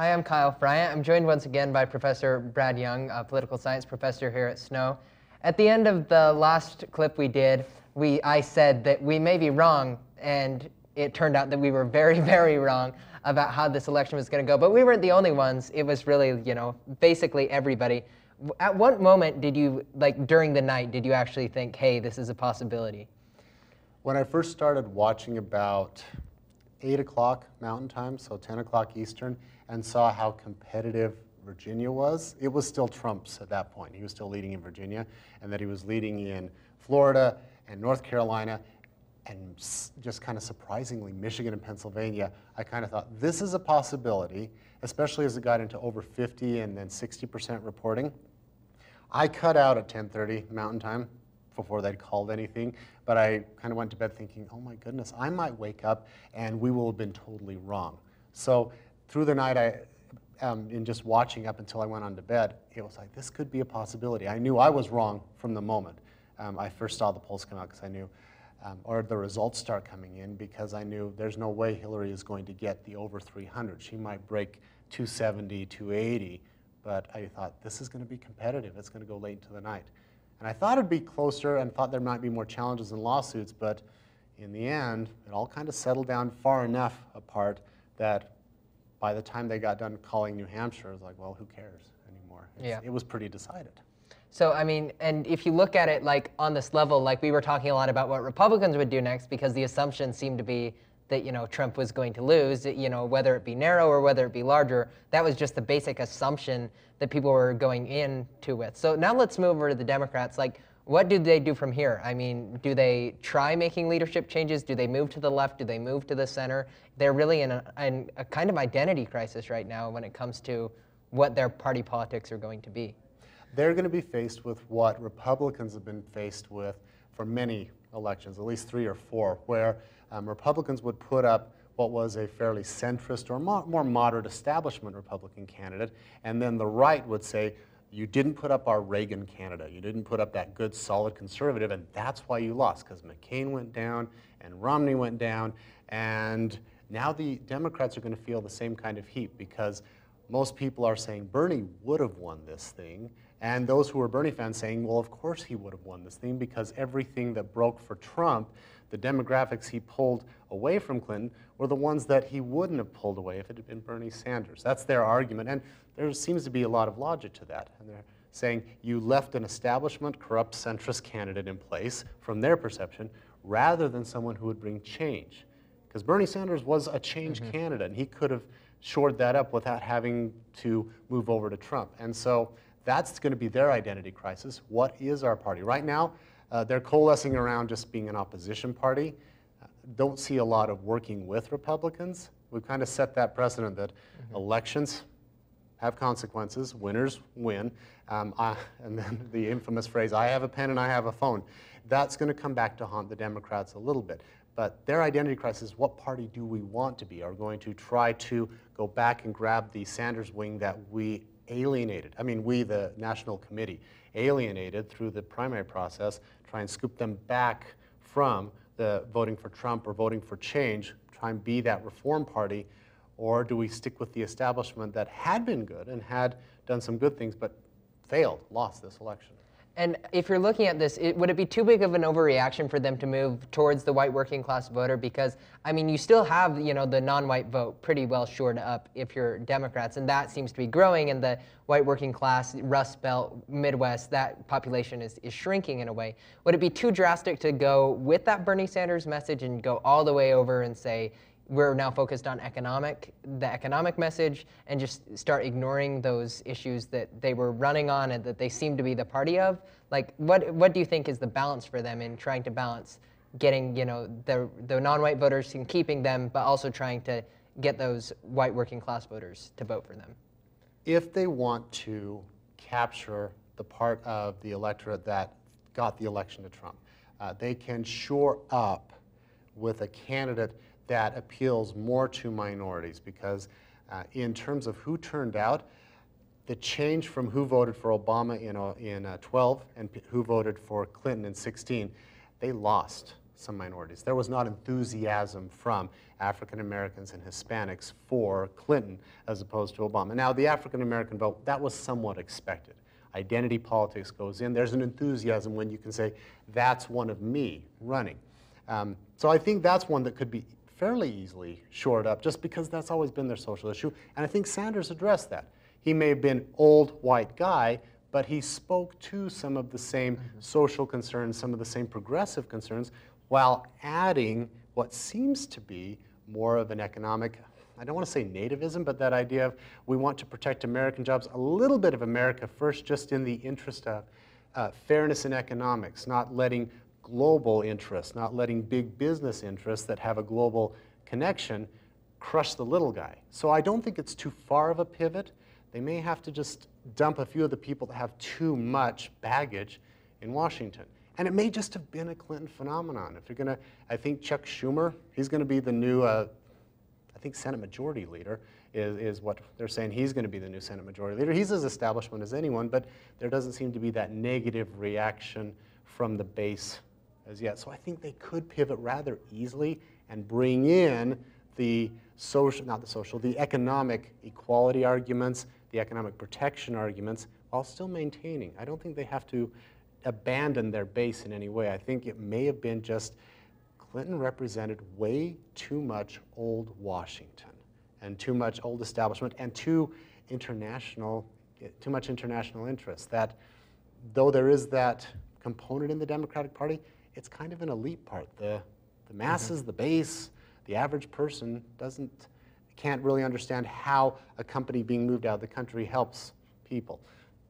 Hi, I'm Kyle Bryant. I'm joined once again by Professor Brad Young, a political science professor here at Snow. At the end of the last clip we did, I said that we may be wrong, and it turned out that we were very, very wrong about how this election was going to go. But we weren't the only ones. It was really, basically everybody. At what moment did you, during the night, did you actually think, hey, this is a possibility? When I first started watching about 8 o'clock Mountain Time, so 10 o'clock Eastern, and saw how competitive Virginia was, it was still Trump's at that point. He was still leading in Virginia, and that he was leading in Florida and North Carolina, and just kind of surprisingly, Michigan and Pennsylvania. I kind of thought, this is a possibility, especially as it got into over 50 and then 60% reporting. I cut out at 10:30 Mountain Time before they'd called anything, but I kind of went to bed thinking, oh my goodness, I might wake up and we will have been totally wrong. So through the night, in just watching up until I went on to bed, it was like, this could be a possibility. I knew I was wrong from the moment I first saw the polls come out, because I knew, or the results start coming in, because I knew there's no way Hillary is going to get the over 300. She might break 270, 280, but I thought, this is going to be competitive. It's going to go late into the night. And I thought it'd be closer and thought there might be more challenges and lawsuits, but in the end, it all kind of settled down far enough apart that by the time they got done calling New Hampshire, I was like, well, who cares anymore? It was pretty decided. So, I mean, and if you look at it on this level, we were talking a lot about what Republicans would do next, because the assumption seemed to be that, Trump was going to lose, whether it be narrow or whether it be larger. That was just the basic assumption that people were going into with. So now let's move over to the Democrats. What do they do from here? I mean, do they try making leadership changes? Do they move to the left? Do they move to the center? They're really in a kind of identity crisis right now when it comes to what their party politics are going to be. They're going to be faced with what Republicans have been faced with for many elections, at least 3 or 4, where Republicans would put up what was a fairly centrist or more moderate establishment Republican candidate, and then the right would say, you didn't put up our Reagan candidate. You didn't put up that good, solid conservative, and that's why you lost, because McCain went down and Romney went down, and now the Democrats are going to feel the same kind of heat, because most people are saying Bernie would have won this thing, and those who are Bernie fans saying, well, of course he would have won this thing, because everything that broke for Trump, the demographics he pulled away from Clinton, were the ones that he wouldn't have pulled away if it had been Bernie Sanders. That's their argument, and there seems to be a lot of logic to that. And they're saying you left an establishment, corrupt, centrist candidate in place, from their perception, rather than someone who would bring change. Because Bernie Sanders was a change candidate, and he could have shored that up without having to move over to Trump. And so that's going to be their identity crisis. What is our party? Right now, they're coalescing around just being an opposition party. Don't see a lot of working with Republicans. We've kind of set that precedent that elections have consequences, winners win, and then the infamous phrase, I have a pen and I have a phone. That's going to come back to haunt the Democrats a little bit. But their identity crisis, what party do we want to be? Are going to try to go back and grab the Sanders wing that we alienated. I mean, we, the National Committee, alienated through the primary process, try and scoop them back from the voting for Trump or voting for change, try and be that reform party, or do we stick with the establishment that had been good and had done some good things but failed, lost this election? And if you're looking at this, would it be too big of an overreaction for them to move towards the white working class voter? Because, I mean, you still have, the non-white vote pretty well shored up if you're Democrats, and that seems to be growing, and the white working class, Rust Belt, Midwest, that population is shrinking in a way. Would it be too drastic to go with that Bernie Sanders message and go all the way over and say, we're now focused on the economic message, and just start ignoring those issues that they were running on and that they seem to be the party of? What do you think is the balance for them in trying to balance getting, the non-white voters and keeping them, but also trying to get those white working class voters to vote for them? If they want to capture the part of the electorate that got the election to Trump, they can shore up with a candidate that appeals more to minorities, because in terms of who turned out, the change from who voted for Obama in 12 and who voted for Clinton in 16, they lost some minorities. There was not enthusiasm from African Americans and Hispanics for Clinton as opposed to Obama. Now, the African American vote, that was somewhat expected. Identity politics goes in. There's an enthusiasm when you can say, that's one of me running. So I think that's one that could be fairly easily shored up just because that's always been their social issue. And I think Sanders addressed that. He may have been old white guy, but he spoke to some of the same social concerns, some of the same progressive concerns, while adding what seems to be more of an economic, I don't want to say nativism, but that idea of we want to protect American jobs, a little bit of America first, just in the interest of fairness in economics, not letting global interests, not letting big business interests that have a global connection crush the little guy. So I don't think it's too far of a pivot. They may have to just dump a few of the people that have too much baggage in Washington. And it may just have been a Clinton phenomenon. If you're going to, I think Chuck Schumer, he's going to be the new, I think Senate Majority Leader is what they're saying. He's going to be the new Senate Majority Leader. He's as establishment as anyone, but there doesn't seem to be that negative reaction from the base as yet. So I think they could pivot rather easily and bring in the social, not the social, the economic equality arguments, the economic protection arguments, while still maintaining. I don't think they have to abandon their base in any way. I think it may have been just Clinton represented way too much old Washington and too much old establishment and too much international interest. That though there is that component in the Democratic Party, it's kind of an elite part. The masses, the base, the average person can't really understand how a company being moved out of the country helps people.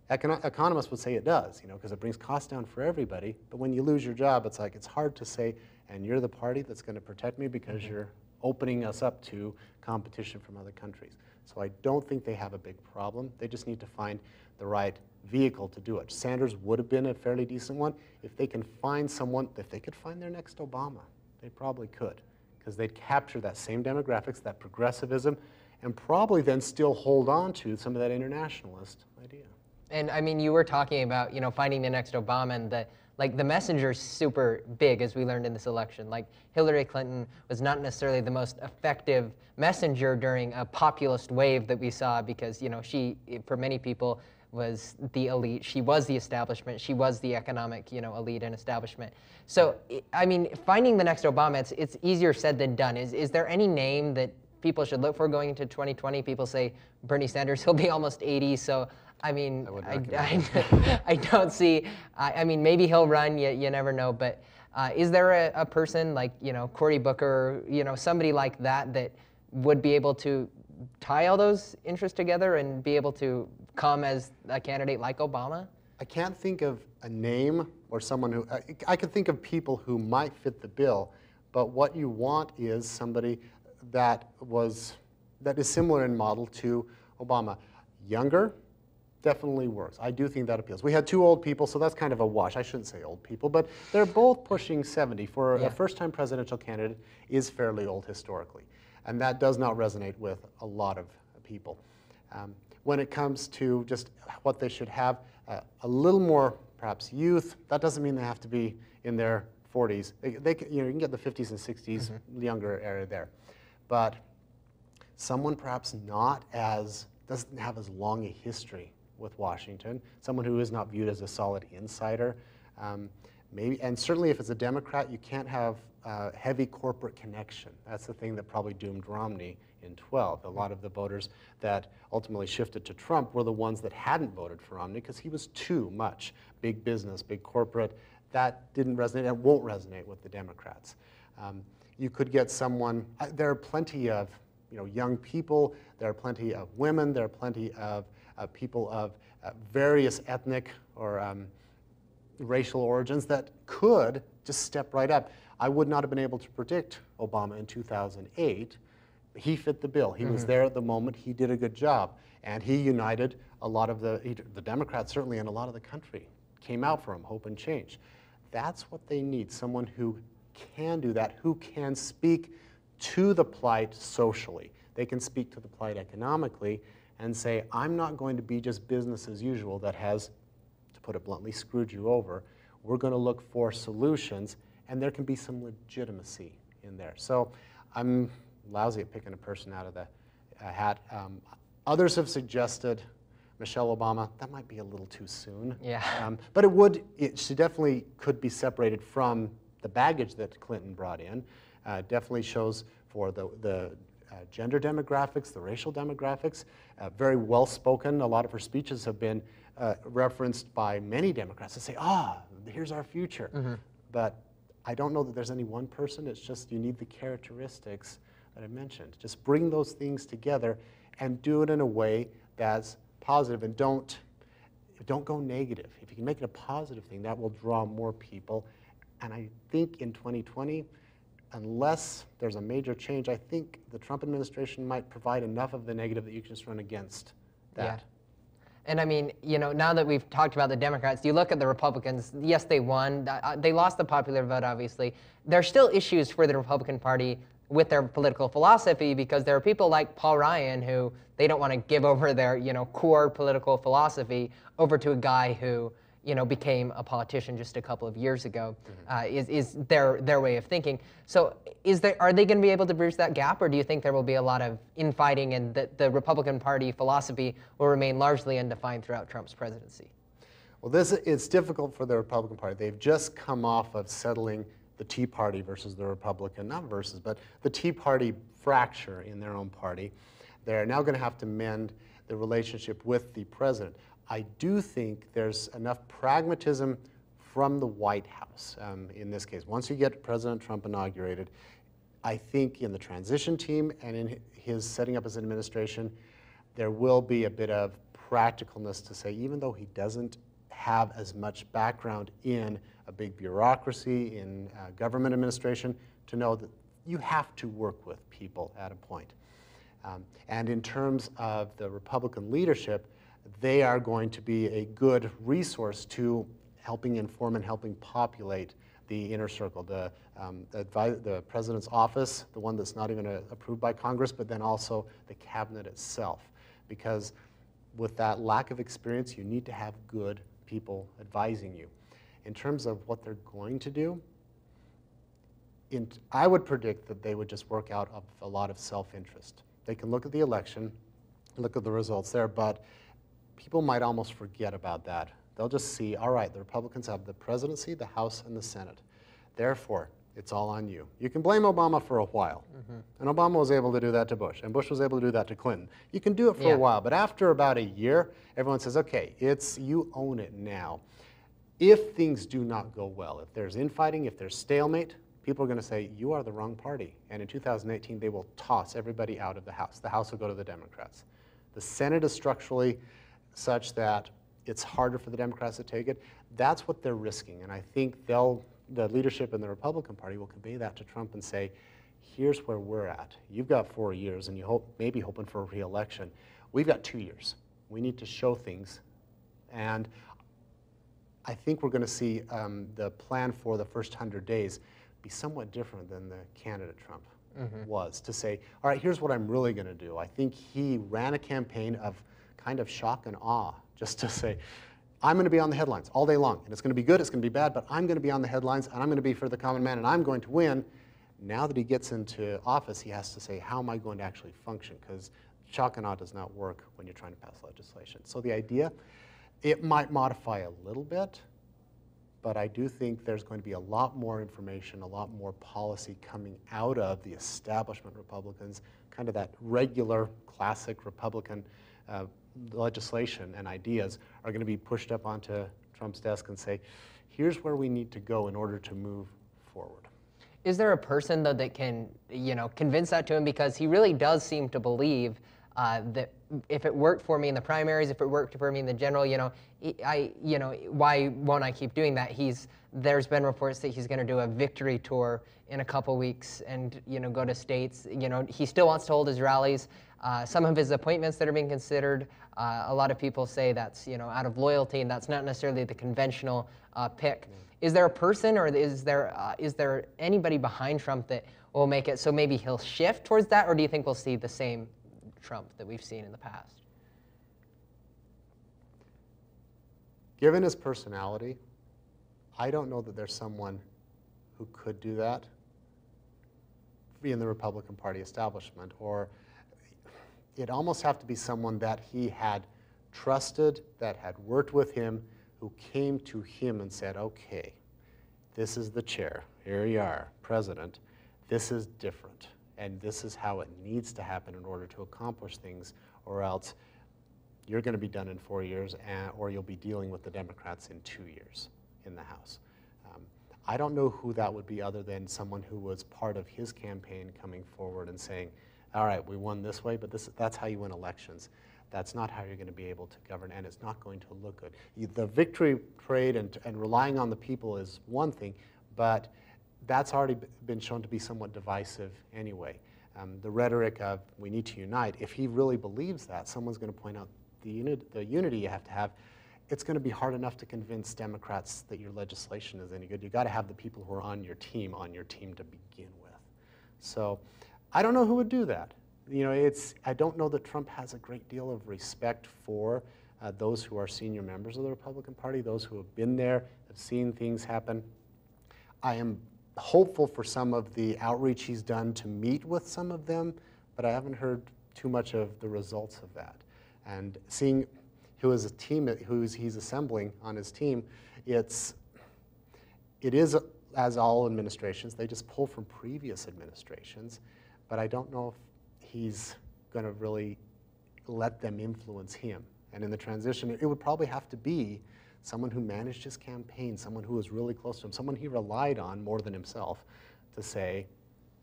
Economists would say it does, because it brings costs down for everybody. But when you lose your job, it's like it's hard to say, and you're the party that's going to protect me because you're opening us up to competition from other countries. So I don't think they have a big problem. They just need to find the right vehicle to do it. Sanders would have been a fairly decent one. If they can find someone, if they could find their next Obama, they probably could, because they'd capture that same demographics, that progressivism, and probably then still hold on to some of that internationalist idea. And I mean, you were talking about, finding the next Obama, and the messenger's super big, as we learned in this election. Like, Hillary Clinton was not necessarily the most effective messenger during a populist wave that we saw because, she, for many people, was the elite. She was the establishment. She was the economic, elite and establishment. So, I mean, finding the next Obama, it's easier said than done. Is there any name that people should look for going into 2020? People say Bernie Sanders, he'll be almost 80, so I mean, I don't see, I mean, maybe he'll run, you never know, but is there a person like, Cory Booker, somebody like that would be able to tie all those interests together and be able to come as a candidate like Obama? I can't think of a name or someone who, I could think of people who might fit the bill, but what you want is somebody that is similar in model to Obama. Younger, definitely works. I do think that appeals. We had two old people, so that's kind of a wash. I shouldn't say old people, but they're both pushing 70. For a first-time presidential candidate is fairly old historically, and that does not resonate with a lot of people. When it comes to just what they should have, a little more perhaps youth. That doesn't mean they have to be in their 40s. They you can get the 50s and 60s, younger area there, but someone perhaps doesn't have as long a history with Washington, someone who is not viewed as a solid insider. Maybe, and certainly if it's a Democrat, you can't have heavy corporate connection. That's the thing that probably doomed Romney in 12. A lot of the voters that ultimately shifted to Trump were the ones that hadn't voted for Romney because he was too much big business, big corporate. That didn't resonate and won't resonate with the Democrats. You could get someone, there are plenty of young people, there are plenty of women, there are plenty of people of various ethnic or racial origins that could just step right up. I would not have been able to predict Obama in 2008. He fit the bill. He was there at the moment. He did a good job. And he united a lot of the Democrats, certainly, and a lot of the country came out for him, hope and change. That's what they need, someone who can do that, who can speak to the plight socially. They can speak to the plight economically and say, I'm not going to be just business as usual that has, to put it bluntly, screwed you over. We're going to look for solutions, and there can be some legitimacy in there. So I'm lousy at picking a person out of the hat. Others have suggested Michelle Obama. That might be a little too soon. Yeah. But she definitely could be separated from the baggage that Clinton brought in. Definitely shows for the gender demographics, the racial demographics. Very well spoken. A lot of her speeches have been referenced by many Democrats to say, here's our future. Mm-hmm. But I don't know that there's any one person. It's just you need the characteristics that I mentioned. Just bring those things together and do it in a way that's positive, and don't go negative. If you can make it a positive thing, that will draw more people. And I think in 2020, unless there's a major change, I think the Trump administration might provide enough of the negative that you can just run against that. Yeah. And I mean, now that we've talked about the Democrats, you look at the Republicans, yes, they won. They lost the popular vote, obviously. There are still issues for the Republican Party with their political philosophy, because there are people like Paul Ryan who they don't want to give over their, core political philosophy over to a guy who, became a politician just a couple of years ago, is their way of thinking. So are they going to be able to bridge that gap, or do you think there will be a lot of infighting and that the Republican Party philosophy will remain largely undefined throughout Trump's presidency? Well, it's difficult for the Republican Party. They've just come off of settling the Tea Party versus the Republican, not versus, but the Tea Party fracture in their own party. They're now going to have to mend the relationship with the president. I do think there's enough pragmatism from the White House in this case. Once you get President Trump inaugurated, I think in the transition team and in his setting up his administration, there will be a bit of practicalness to say, even though he doesn't have as much background in a big bureaucracy, in government administration, to know that you have to work with people at a point. And in terms of the Republican leadership, they are going to be a good resource to helping inform and helping populate the inner circle, the president's office, the one that's not even approved by Congress, but then also the cabinet itself. Because with that lack of experience, you need to have good people advising you. In terms of what they're going to do, I would predict that they would just work out of a lot of self-interest. They can look at the election, look at the results there, but people might almost forget about that. They'll just see, all right, the Republicans have the presidency, the House, and the Senate. Therefore, it's all on you. You can blame Obama for a while. And Obama was able to do that to Bush, and Bush was able to do that to Clinton. You can do it for a while, but after about a year, everyone says, okay, you own it now. If things do not go well, if there's infighting, if there's stalemate, people are going to say, you are the wrong party. And in 2018, they will toss everybody out of the House. The House will go to the Democrats. The Senate is structurally such that it's harder for the Democrats to take it. That's what they're risking. And I think the leadership in the Republican Party will convey that to Trump and say, here's where we're at. You've got 4 years, and you maybe hoping for a re-election. We've got 2 years. We need to show things. And I think we're going to see the plan for the first 100 days be somewhat different than the candidate Trump was, to say, all right, here's what I'm really going to do. I think he ran a campaign of kind of shock and awe, just to say, I'm going to be on the headlines all day long, and it's going to be good, it's going to be bad, but I'm going to be on the headlines, and I'm going to be for the common man, and I'm going to win. Now that he gets into office, he has to say, how am I going to actually function? Because shock and awe does not work when you're trying to pass legislation. So the idea, it might modify a little bit, but I do think there's going to be a lot more information, a lot more policy coming out of the establishment Republicans, kind of that regular, classic Republican legislation and ideas are going to be pushed up onto Trump's desk and say, here's where we need to go in order to move forward. Is there a person, though, that can, convince that to him? Because he really does seem to believe that if it worked for me in the primaries, if it worked for me in the general, why won't I keep doing that? There's been reports that he's going to do a victory tour in a couple weeks and, go to states. He still wants to hold his rallies. Some of his appointments that are being considered, a lot of people say that's, out of loyalty, and that's not necessarily the conventional pick. Is there a person, or is there anybody behind Trump that will make it so maybe he'll shift towards that, or do you think we'll see the same Trump that we've seen in the past? Given his personality, I don't know that there's someone who could do that in the Republican Party establishment, or it'd almost have to be someone that he had trusted, that had worked with him, who came to him and said, okay, this is the chair, here you are, president, this is different, and this is how it needs to happen in order to accomplish things, or else you're going to be done in 4 years, or you'll be dealing with the Democrats in 2 years in the House. I don't know who that would be other than someone who was part of his campaign coming forward and saying, all right, we won this way, but that's how you win elections. That's not how you're going to be able to govern, and it's not going to look good. The victory parade and relying on the people is one thing, but that's already been shown to be somewhat divisive anyway. The rhetoric of we need to unite, if he really believes that, someone's going to point out the unity you have to have. It's going to be hard enough to convince Democrats that your legislation is any good. You've got to have the people who are on your team to begin with. So I don't know who would do that. You know, I don't know that Trump has a great deal of respect for those who are senior members of the Republican Party, those who have been there, have seen things happen. I am hopeful for some of the outreach he's done to meet with some of them, but I haven't heard too much of the results of that. And seeing who is a team, he's assembling on his team, it is, as all administrations, they just pull from previous administrations, but I don't know if he's going to really let them influence him. And in the transition, it would probably have to be someone who managed his campaign, someone who was really close to him, someone he relied on more than himself to say,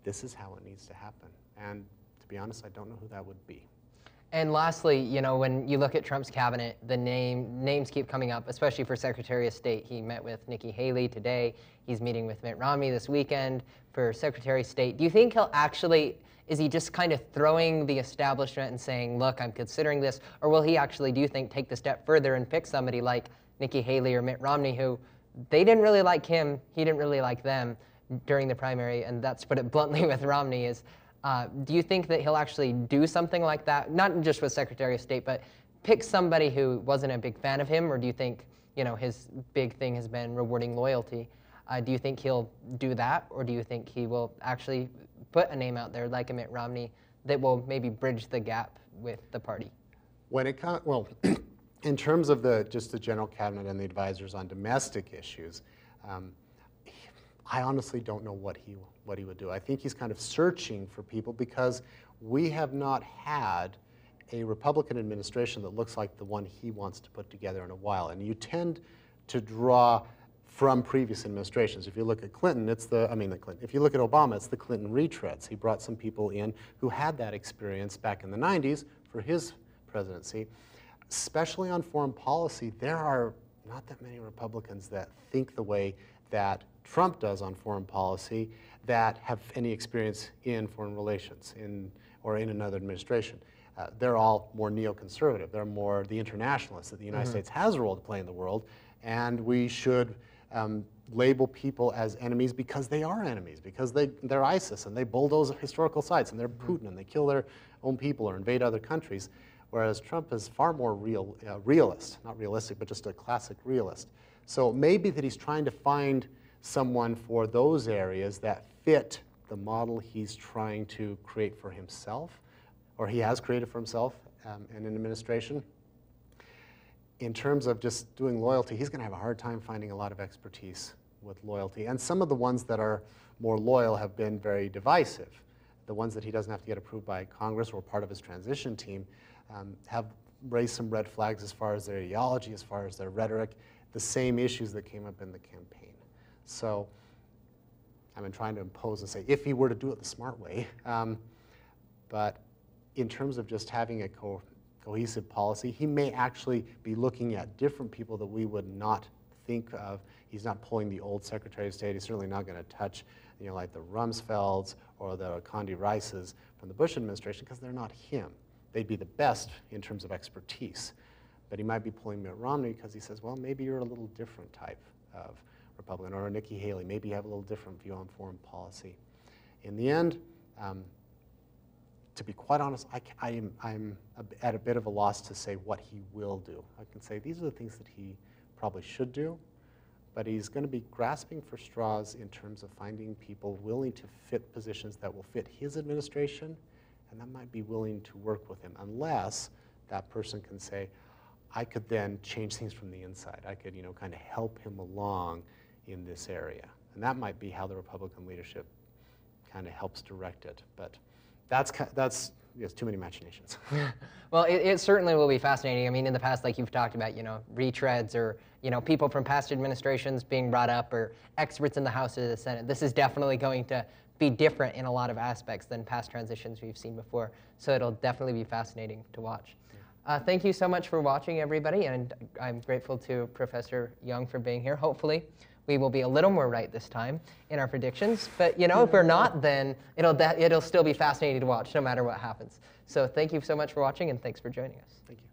this is how it needs to happen. And to be honest, I don't know who that would be. And lastly, you know, when you look at Trump's cabinet, the names keep coming up, especially for Secretary of State. He met with Nikki Haley today. He's meeting with Mitt Romney this weekend for Secretary of State. Do you think he'll actually, is he just kind of throwing the establishment and saying, look, I'm considering this, or will he actually, do you think, take the step further and pick somebody like Nikki Haley or Mitt Romney, who they didn't really like him, he didn't really like them during the primary, and that's, to put it bluntly, with Romney is, do you think that he'll actually do something like that, not just with Secretary of State, but pick somebody who wasn't a big fan of him, or do you think, you know, his big thing has been rewarding loyalty? Do you think he'll do that, or do you think he will actually put a name out there like a Mitt Romney that will maybe bridge the gap with the party? When it comes, well, in terms of just the general cabinet and the advisors on domestic issues, I honestly don't know what he would do. I think he's kind of searching for people because we have not had a Republican administration that looks like the one he wants to put together in a while. And you tend to draw from previous administrations. If you look at Clinton, if you look at Obama, it's the Clinton retreads. He brought some people in who had that experience back in the 90s for his presidency. Especially on foreign policy, there are not that many Republicans that think the way that Trump does on foreign policy that have any experience in foreign relations or in another administration. They're all more neoconservative. They're more the internationalists, that the United States has a role to play in the world, and we should label people as enemies because they are enemies, because they're ISIS and they bulldoze historical sites and they're Putin and they kill their own people or invade other countries. Whereas Trump is far more realist, not realistic, but just a classic realist. So maybe that he's trying to find someone for those areas that fit the model he's trying to create for himself, or he has created for himself in an administration. In terms of just doing loyalty, he's going to have a hard time finding a lot of expertise with loyalty. And some of the ones that are more loyal have been very divisive. The ones that he doesn't have to get approved by Congress or part of his transition team have raised some red flags as far as their ideology, as far as their rhetoric, the same issues that came up in the campaign. So I've been trying to impose and say, if he were to do it the smart way, but in terms of just having a cohesive policy, he may actually be looking at different people that we would not think of. He's not pulling the old Secretary of State. He's certainly not going to touch, you know, like the Rumsfelds or the Condi Rices from the Bush administration, because they're not him. They'd be the best in terms of expertise. But he might be pulling Mitt Romney because he says, well, maybe you're a little different type of Republican, or Nikki Haley. Maybe you have a little different view on foreign policy. In the end, to be quite honest, I'm at a bit of a loss to say what he will do. I can say these are the things that he probably should do, but he's going to be grasping for straws in terms of finding people willing to fit positions that will fit his administration, and that might be willing to work with him, unless that person can say, I could then change things from the inside. I could, kind of help him along in this area. And that might be how the Republican leadership kind of helps direct it. But that's yes, too many machinations. Well, it certainly will be fascinating. I mean, in the past, like you've talked about, retreads or, people from past administrations being brought up or experts in the House or the Senate. This is definitely going to be different in a lot of aspects than past transitions we've seen before. So it'll definitely be fascinating to watch. Thank you so much for watching, everybody, and I'm grateful to Professor Young for being here. Hopefully, we will be a little more right this time in our predictions. But if we're not, then it'll still be fascinating to watch no matter what happens. So thank you so much for watching, and thanks for joining us. Thank you.